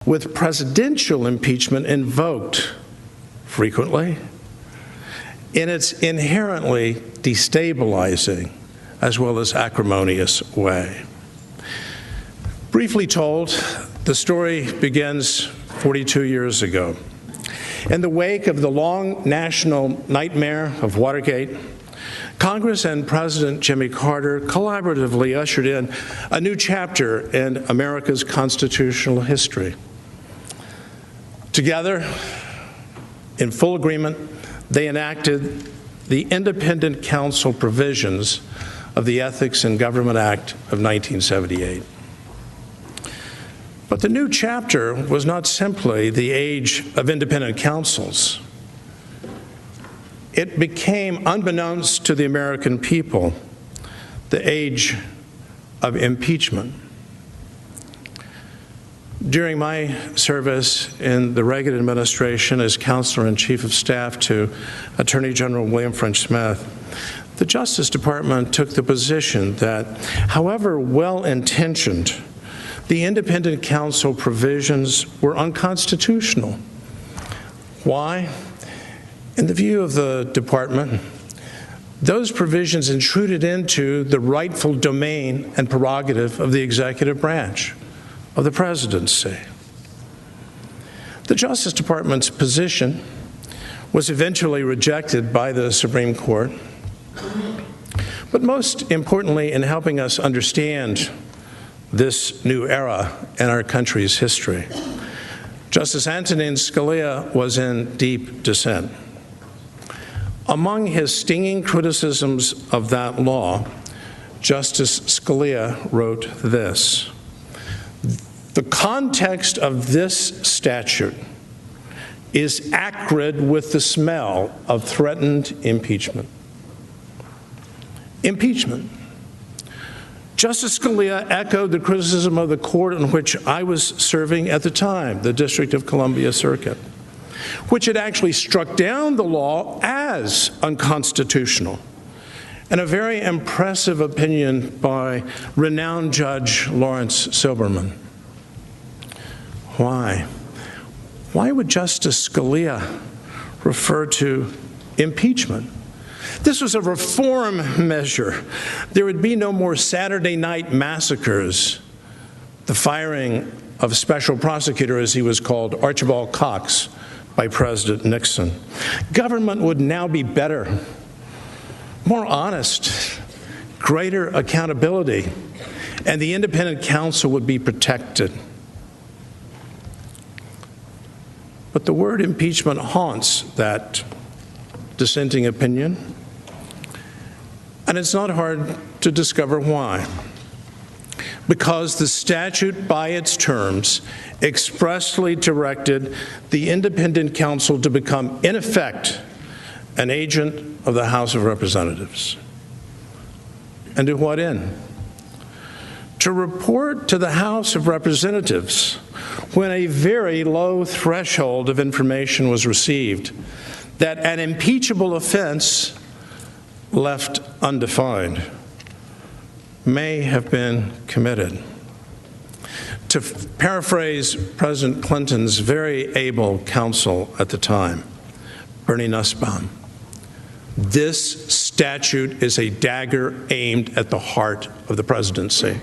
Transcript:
with presidential impeachment invoked frequently in its inherently destabilizing as well as acrimonious way. Briefly told, the story begins 42 years ago. In the wake of the long national nightmare of Watergate, Congress and President Jimmy Carter collaboratively ushered in a new chapter in America's constitutional history. Together, in full agreement, they enacted the Independent Counsel provisions of the Ethics in Government Act of 1978. But the new chapter was not simply the age of independent counsels. It became, unbeknownst to the American people, the age of impeachment. During my service in the Reagan administration as Counselor and Chief of Staff to Attorney General William French Smith, the Justice Department took the position that, however well-intentioned, the independent counsel provisions were unconstitutional. Why? In the view of the department, those provisions intruded into the rightful domain and prerogative of the executive branch, of the presidency. The Justice Department's position was eventually rejected by the Supreme Court, but most importantly, in helping us understand this new era in our country's history, Justice Antonin Scalia was in deep dissent. Among his stinging criticisms of that law, Justice Scalia wrote this: "The context of this statute is acrid with the smell of threatened impeachment." Impeachment. Justice Scalia echoed the criticism of the court in which I was serving at the time, the District of Columbia Circuit, which had actually struck down the law as unconstitutional, and a very impressive opinion by renowned Judge Lawrence Silberman. Why? Why would Justice Scalia refer to impeachment? This was a reform measure. There would be no more Saturday night massacres, the firing of Special Prosecutor, as he was called, Archibald Cox, by President Nixon. Government would now be better, more honest, greater accountability, and the independent counsel would be protected. But the word impeachment haunts that dissenting opinion, and it's not hard to discover why. Because the statute, by its terms, expressly directed the independent counsel to become, in effect, an agent of the House of Representatives. And to what end? To report to the House of Representatives when a very low threshold of information was received that an impeachable offense left undefined may have been committed. To paraphrase President Clinton's very able counsel at the time, Bernie Nussbaum, this statute is a dagger aimed at the heart of the presidency.